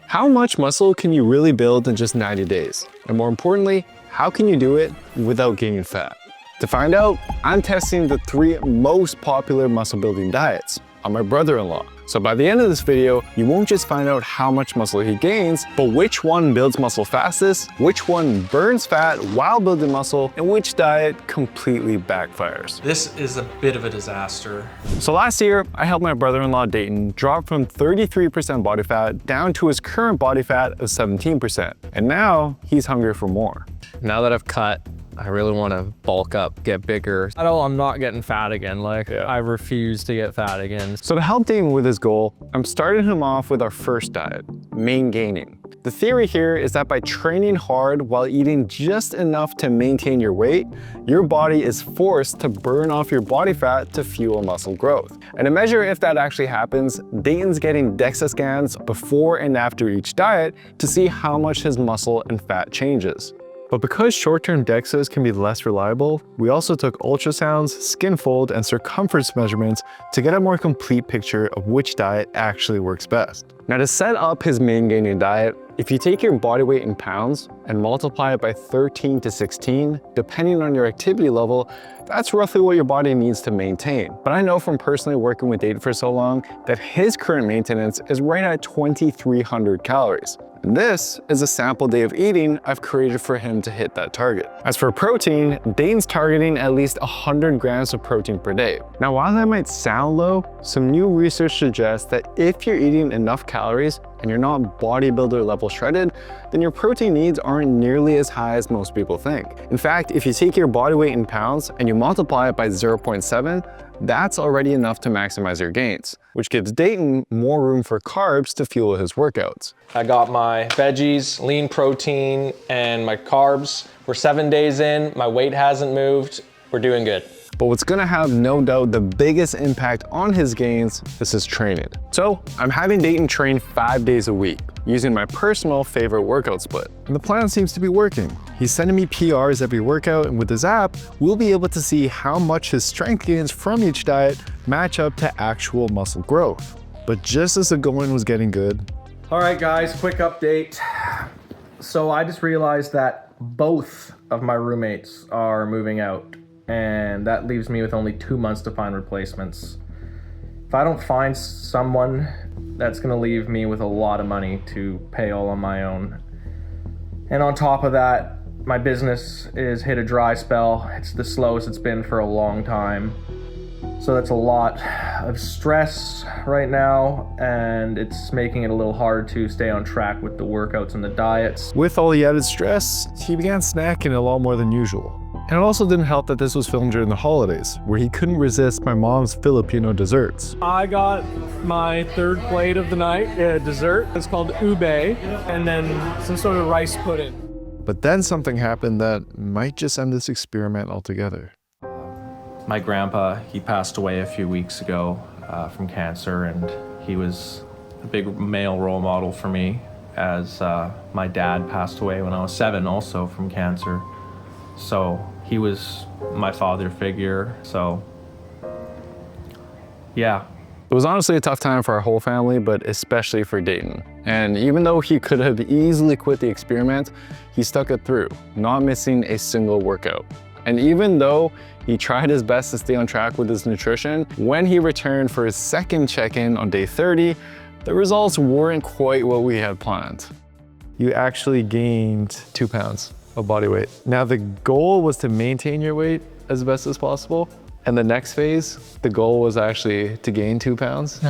How much muscle can you really build in just 90 days? And more importantly, how can you do it without gaining fat? To find out, I'm testing the 3 most popular muscle building diets on my brother-in-law. So by the end of this video, you won't just find out how much muscle he gains, but which one builds muscle fastest, which one burns fat while building muscle, and which diet completely backfires. This is a bit of a disaster. So last year, I helped my brother-in-law Dayton drop from 33% body fat down to his current body fat of 17%. And now he's hungry for more. Now that I've cut, I really want to bulk up, get bigger. I'm not getting fat again. I refuse to get fat again. So to help Dayton with his goal, I'm starting him off with our first diet, main gaining. The theory here is that by training hard while eating just enough to maintain your weight, your body is forced to burn off your body fat to fuel muscle growth. And to measure if that actually happens, Dayton's getting DEXA scans before and after each diet to see how much his muscle and fat changes. But because short-term DEXAs can be less reliable, we also took ultrasounds, skinfold, and circumference measurements to get a more complete picture of which diet actually works best. Now to set up his main gaining diet, if you take your body weight in pounds and multiply it by 13 to 16, depending on your activity level, that's roughly what your body needs to maintain. But I know from personally working with Dayton for so long that his current maintenance is right at 2,300 calories. And this is a sample day of eating I've created for him to hit that target. As for protein, Dayton's targeting at least 100 grams of protein per day. Now, while that might sound low, some new research suggests that if you're eating enough calories and you're not bodybuilder level shredded, then your protein needs aren't nearly as high as most people think. In fact, if you take your body weight in pounds and you multiply it by 0.7, that's already enough to maximize your gains, which gives Dayton more room for carbs to fuel his workouts. I got my veggies, lean protein, and my carbs. We're 7 days in, my weight hasn't moved, we're doing good. But what's gonna have no doubt the biggest impact on his gains is his training. So I'm having Dayton train 5 days a week using my personal favorite workout split. And the plan seems to be working. He's sending me PRs every workout, and with his app, we'll be able to see how much his strength gains from each diet match up to actual muscle growth. But just as the going was getting good. All right guys, quick update. So I just realized that both of my roommates are moving out, and that leaves me with only 2 months to find replacements. If I don't find someone, that's gonna leave me with a lot of money to pay all on my own. And on top of that, my business is hit a dry spell. It's the slowest it's been for a long time. So that's a lot of stress right now, and it's making it a little hard to stay on track with the workouts and the diets. With all the added stress, he began snacking a lot more than usual. And it also didn't help that this was filmed during the holidays, where he couldn't resist my mom's Filipino desserts. I got my 3rd plate of the night, dessert. It's called ube, and then some sort of rice pudding. But then something happened that might just end this experiment altogether. My grandpa, he passed away a few weeks ago from cancer, and he was a big male role model for me, as my dad passed away when I was 7 also from cancer. So he was my father figure, so yeah. It was honestly a tough time for our whole family, but especially for Dayton. And even though he could have easily quit the experiment, he stuck it through, not missing a single workout. And even though he tried his best to stay on track with his nutrition, when he returned for his second check-in on day 30, the results weren't quite what we had planned. You actually gained 2 pounds of body weight. Now the goal was to maintain your weight as best as possible. And the next phase, the goal was actually to gain 2 pounds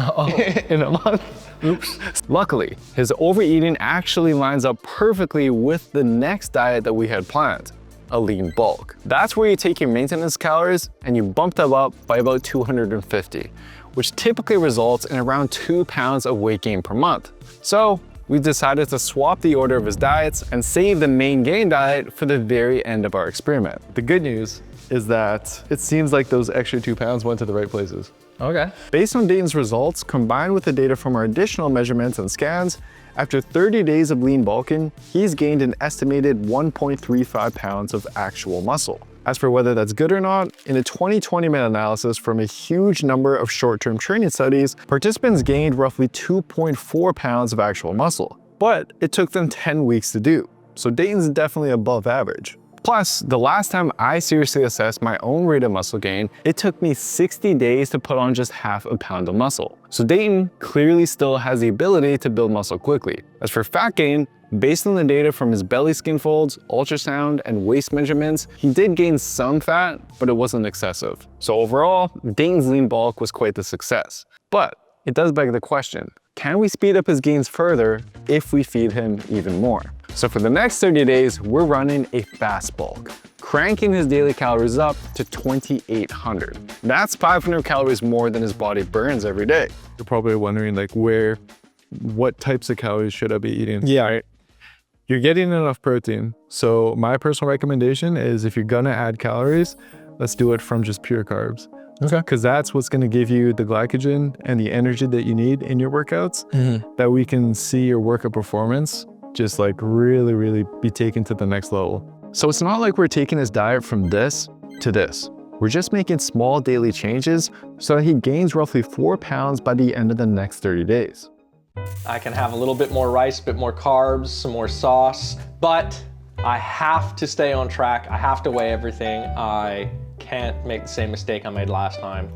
in a month. Oops. Luckily, his overeating actually lines up perfectly with the next diet that we had planned, a lean bulk. That's where you take your maintenance calories and you bump them up by about 250, which typically results in around 2 pounds of weight gain per month. So we decided to swap the order of his diets and save the main gain diet for the very end of our experiment. The good news is that it seems like those extra 2 pounds went to the right places. Okay. Based on Dayton's results, combined with the data from our additional measurements and scans, after 30 days of lean bulking, he's gained an estimated 1.35 pounds of actual muscle. As for whether that's good or not, in a 2020 meta-analysis from a huge number of short-term training studies, participants gained roughly 2.4 pounds of actual muscle. but it took them 10 weeks to do. So Dayton's definitely above average. Plus, the last time I seriously assessed my own rate of muscle gain, it took me 60 days to put on just half a pound of muscle. So Dayton clearly still has the ability to build muscle quickly. As for fat gain, based on the data from his belly skin folds, ultrasound, and waist measurements, he did gain some fat, but it wasn't excessive. So overall, Dayton's lean bulk was quite the success. But it does beg the question, can we speed up his gains further if we feed him even more? So for the next 30 days, we're running a fast bulk, cranking his daily calories up to 2,800. That's 500 calories more than his body burns every day. You're probably wondering like what types of calories should I be eating? Yeah, right. You're getting enough protein. So my personal recommendation is if you're gonna add calories, let's do it from just pure carbs. Okay. Because that's what's gonna give you the glycogen and the energy that you need in your workouts, that we can see your workout performance just like really be taken to the next level. So it's not like we're taking his diet from this to this. We're just making small daily changes so that he gains roughly 4 pounds by the end of the next 30 days. I can have a little bit more rice, a bit more carbs, some more sauce, but I have to stay on track. I have to weigh everything. I can't make the same mistake I made last time.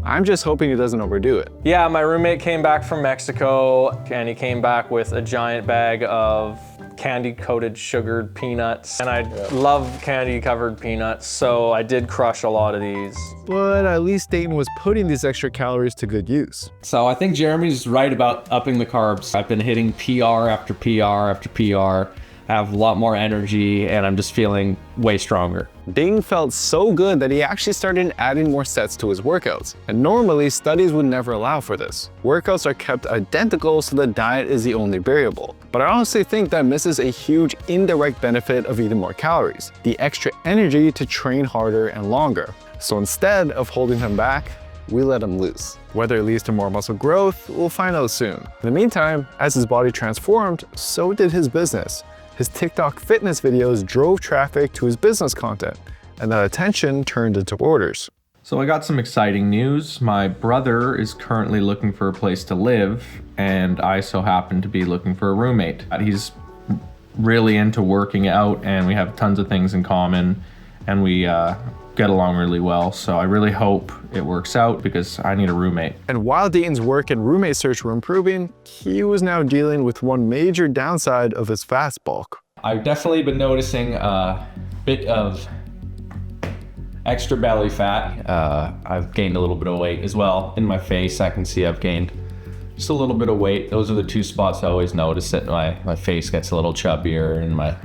I'm just hoping he doesn't overdo it. Yeah, my roommate came back from Mexico and he came back with a giant bag of candy-coated sugared peanuts. And I love candy-covered peanuts, so I did crush a lot of these. But at least Dayton was putting these extra calories to good use. So I think Jeremy's right about upping the carbs. I've been hitting PR after PR after PR. I have a lot more energy and I'm just feeling way stronger. Dayton felt so good that he actually started adding more sets to his workouts. And normally, studies would never allow for this. Workouts are kept identical, so the diet is the only variable. But I honestly think that misses a huge indirect benefit of eating more calories, the extra energy to train harder and longer. So instead of holding him back, we let him loose. Whether it leads to more muscle growth, we'll find out soon. In the meantime, as his body transformed, so did his business. His TikTok fitness videos drove traffic to his business content, and that attention turned into orders. So I got some exciting news. My brother is currently looking for a place to live, and I so happen to be looking for a roommate. He's really into working out, and we have tons of things in common, and we get along really well. So I really hope it works out because I need a roommate. And while Dayton's work and roommate search were improving, he was now dealing with one major downside of his fast bulk. I've definitely been noticing a bit of extra belly fat. I've gained a little bit of weight as well. In my face, I can see I've gained just a little bit of weight. Those are the two spots I always notice that my face gets a little chubbier and my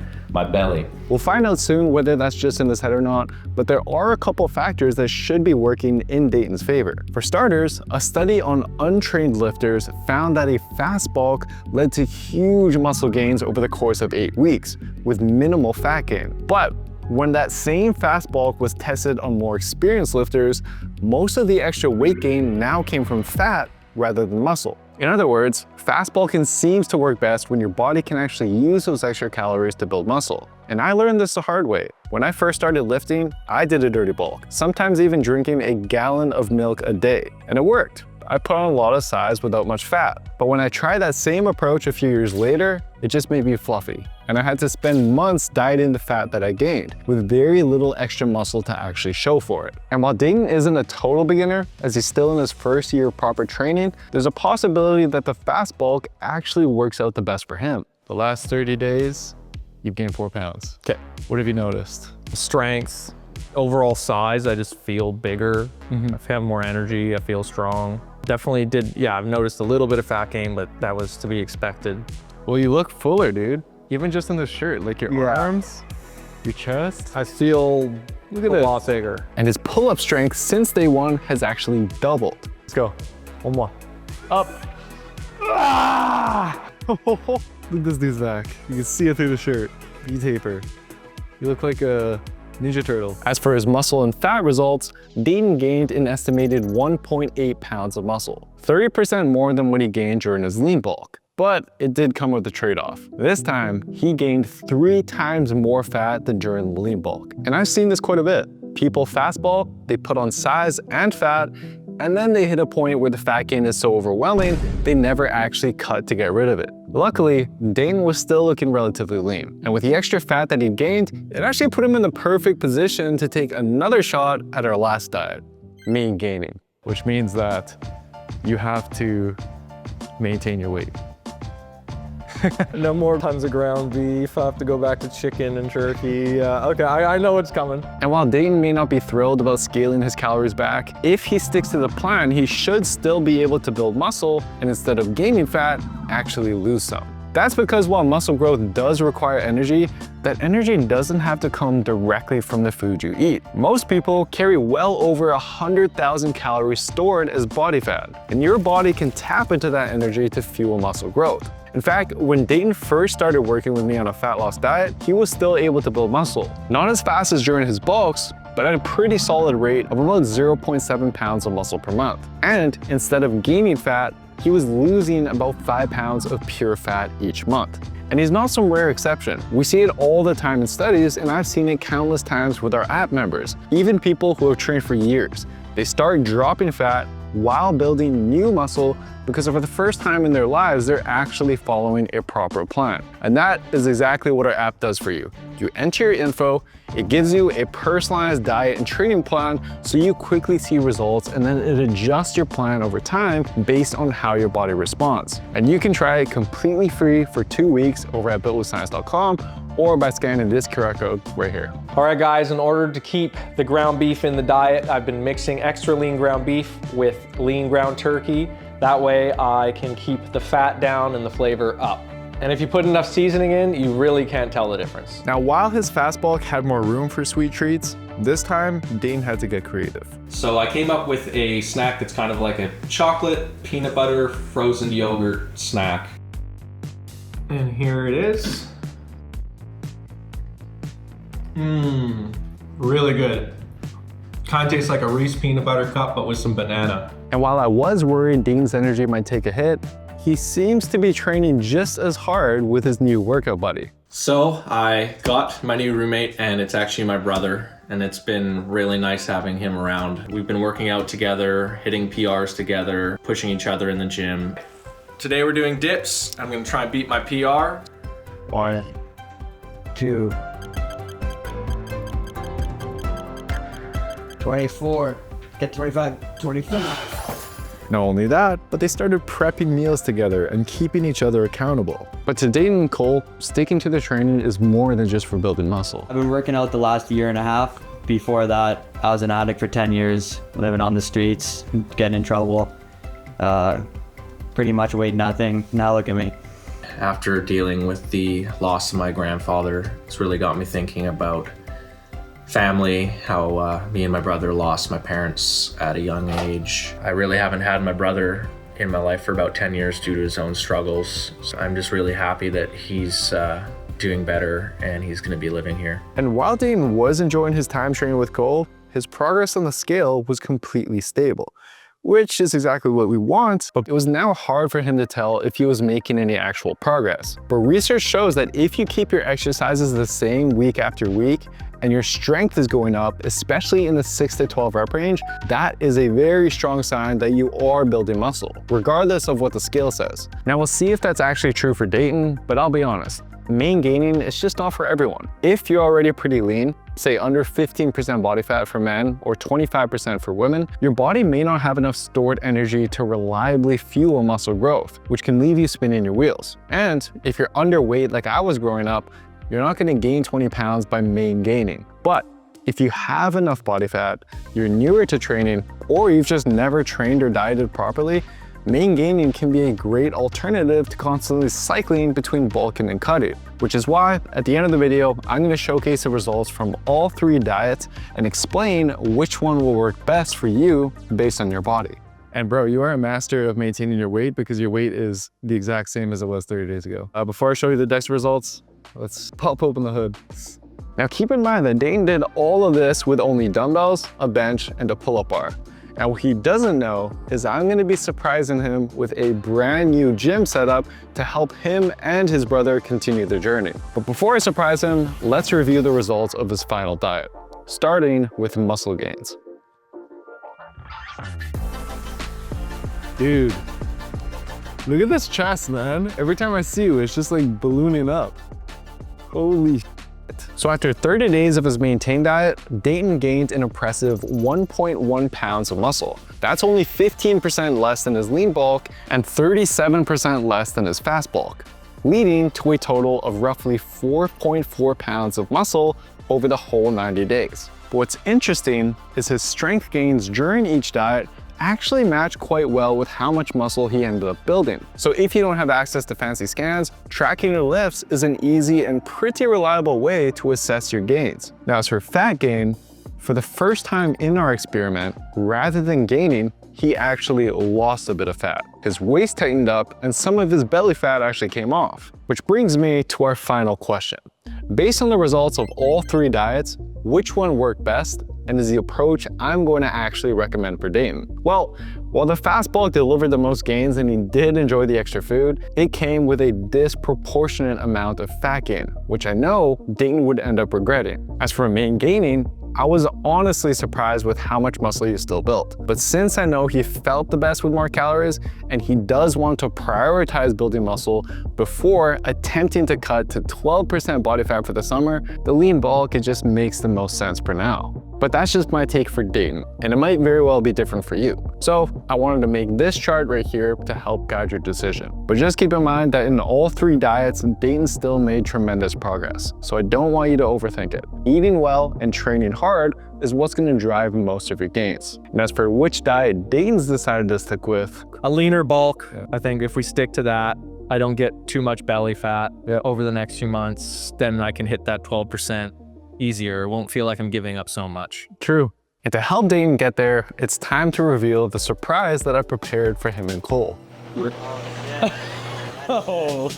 belly. We'll find out soon whether that's just in his head or not, but there are a couple factors that should be working in Dayton's favor. For starters, a study on untrained lifters found that a fast bulk led to huge muscle gains over the course of 8 weeks, with minimal fat gain. But when that same fast bulk was tested on more experienced lifters, most of the extra weight gain now came from fat rather than muscle. In other words, fast bulking seems to work best when your body can actually use those extra calories to build muscle. And I learned this the hard way. When I first started lifting, I did a dirty bulk, sometimes even drinking a gallon of milk a day, and it worked. I put on a lot of size without much fat. But when I tried that same approach a few years later, it just made me fluffy. And I had to spend months dieting the fat that I gained, with very little extra muscle to actually show for it. And while Dayton isn't a total beginner, as he's still in his first year of proper training, there's a possibility that the fast bulk actually works out the best for him. The last 30 days, you've gained 4 pounds. Okay. What have you noticed? Strength, overall size, I just feel bigger. I have more energy, I feel strong. Definitely did, yeah, I've noticed a little bit of fat gain, but that was to be expected. Well, you look fuller, dude. Even just in the shirt, like your arms, your chest. I feel Look at a this. lot bigger. And his pull-up strength since day one has actually doubled. Let's go. One more. Up. Ah! Look at this dude's back. You can see it through the shirt. V-taper. You look like a Ninja Turtle. As for his muscle and fat results, Dayton gained an estimated 1.8 pounds of muscle, 30% more than what he gained during his lean bulk. But it did come with a trade-off. This time, he gained 3 times more fat than during the lean bulk. And I've seen this quite a bit. People fast bulk, they put on size and fat, and then they hit a point where the fat gain is so overwhelming, they never actually cut to get rid of it. Luckily, Dayton was still looking relatively lean, and with the extra fat that he'd gained, it actually put him in the perfect position to take another shot at our last diet, mean gaining. Which means that you have to maintain your weight. No more tons of ground beef. I have to go back to chicken and turkey. Okay, I know what's coming. And while Dayton may not be thrilled about scaling his calories back, if he sticks to the plan, he should still be able to build muscle and instead of gaining fat, actually lose some. That's because while muscle growth does require energy, that energy doesn't have to come directly from the food you eat. Most people carry well over 100,000 calories stored as body fat, and your body can tap into that energy to fuel muscle growth. In fact, when Dayton first started working with me on a fat loss diet, he was still able to build muscle. Not as fast as during his bulks, but at a pretty solid rate of about 0.7 pounds of muscle per month. And instead of gaining fat, he was losing about 5 pounds of pure fat each month. And he's not some rare exception. We see it all the time in studies, and I've seen it countless times with our app members, even people who have trained for years. They start dropping fat while building new muscle because for the first time in their lives, they're actually following a proper plan. And that is exactly what our app does for you. You enter your info, it gives you a personalized diet and training plan so you quickly see results, and then it adjusts your plan over time based on how your body responds. And you can try it completely free for 2 weeks over at builtwithscience.com or by scanning this QR code right here. All right, guys, in order to keep the ground beef in the diet, I've been mixing extra lean ground beef with lean ground turkey. That way I can keep the fat down and the flavor up. And if you put enough seasoning in, you really can't tell the difference. Now, while his fast bulk had more room for sweet treats, this time Dayton had to get creative. So I came up with a snack that's kind of like a chocolate, peanut butter, frozen yogurt snack. And here it is. Really good. Kind of tastes like a Reese peanut butter cup, but with some banana. And while I was worried Dayton's energy might take a hit, he seems to be training just as hard with his new workout buddy. So I got my new roommate, and it's actually my brother, and it's been really nice having him around. We've been working out together, hitting PRs together, pushing each other in the gym. Today we're doing dips. I'm gonna try and beat my PR. 1, 2, 24, get 25, 25. Not only that, but they started prepping meals together and keeping each other accountable. But to Dayton and Cole, sticking to the training is more than just for building muscle. I've been working out the last year and a half. Before that, I was an addict for 10 years, living on the streets, getting in trouble. Pretty much weighed nothing. Now look at me. After dealing with the loss of my grandfather, it's really got me thinking about family, how me and my brother lost my parents at a young age. I really haven't had my brother in my life for about 10 years due to his own struggles. So I'm just really happy that he's doing better and he's gonna be living here. And while Dayton was enjoying his time training with Cole, his progress on the scale was completely stable, which is exactly what we want, but it was now hard for him to tell if he was making any actual progress. But research shows that if you keep your exercises the same week after week, and your strength is going up, especially in the 6 to 12 rep range, that is a very strong sign that you are building muscle, regardless of what the scale says. Now we'll see if that's actually true for Dayton, but I'll be honest, main gaining is just not for everyone. If you're already pretty lean, say under 15% body fat for men or 25% for women, your body may not have enough stored energy to reliably fuel muscle growth, which can leave you spinning your wheels. And if you're underweight like I was growing up, you're not gonna gain 20 pounds by main gaining. But if you have enough body fat, you're newer to training, or you've just never trained or dieted properly, main gaining can be a great alternative to constantly cycling between bulking and cutting, which is why at the end of the video, I'm gonna showcase the results from all 3 diets and explain which one will work best for you based on your body. And bro, you are a master of maintaining your weight because your weight is the exact same as it was 30 days ago. Before I show you the DEXA results, let's pop open the hood. Now keep in mind that Dayton did all of this with only dumbbells, a bench, and a pull-up bar. Now what he doesn't know is I'm gonna be surprising him with a brand new gym setup to help him and his brother continue their journey. But before I surprise him, let's review the results of his final diet, starting with muscle gains. Dude, Look at this chest, man. Every time I see you, it's just like ballooning up. Holy shit. So after 30 days of his maintained diet, Dayton gained an impressive 1.1 pounds of muscle. That's only 15% less than his lean bulk and 37% less than his fast bulk, leading to a total of roughly 4.4 pounds of muscle over the whole 90 days. But what's interesting is his strength gains during each diet actually match quite well with how much muscle he ended up building. So if you don't have access to fancy scans, tracking your lifts is an easy and pretty reliable way to assess your gains. Now as for fat gain, for the first time in our experiment, rather than gaining, he actually lost a bit of fat. His waist tightened up and some of his belly fat actually came off. Which brings me to our final question. Based on the results of all 3 diets, which one worked best and is the approach I'm going to actually recommend for Dayton? Well, while the fast bulk delivered the most gains and he did enjoy the extra food, it came with a disproportionate amount of fat gain, which I know Dayton would end up regretting. As for main gaining, I was honestly surprised with how much muscle he still built. But since I know he felt the best with more calories and he does want to prioritize building muscle before attempting to cut to 12% body fat for the summer, the lean bulk, it just makes the most sense for now. But that's just my take for Dayton, and it might very well be different for you. So I wanted to make this chart right here to help guide your decision. But just keep in mind that in all 3 diets, Dayton still made tremendous progress. So I don't want you to overthink it. Eating well and training hard is what's going to drive most of your gains. And as for which diet Dayton's decided to stick with, A leaner bulk. I think if we stick to that, I don't get too much belly fat over the next few months, then I can hit that 12% easier. It won't feel like I'm giving up so much. true. And to help Dayton get there, it's time to reveal the surprise that I prepared for him and Cole. Oh,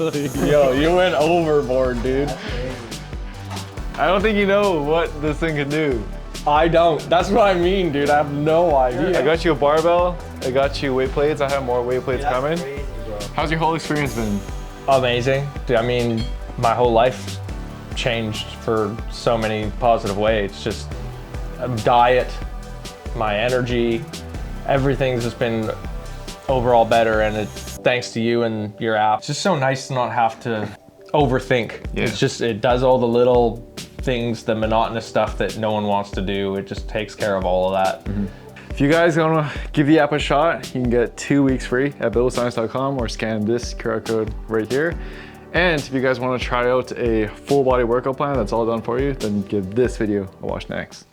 yo, you went overboard, dude. I don't think you know what this thing can do. I don't. That's what I mean, dude. I have no idea. I got you a barbell, I got you weight plates, I have more weight plates coming. How's your whole experience been? Amazing. Dude, I mean, my whole life changed for so many positive ways. Just diet, my energy, everything's just been overall better, and it's thanks to you and your app. It's just so nice to not have to overthink. Yeah. It's just, it does all the little things, the monotonous stuff that no one wants to do. It just takes care of all of that. If you guys want to give the app a shot, you can get 2 weeks free at buildscience.com or scan this QR code right here. And if you guys want to try out a full body workout plan that's all done for you, then give this video a watch next.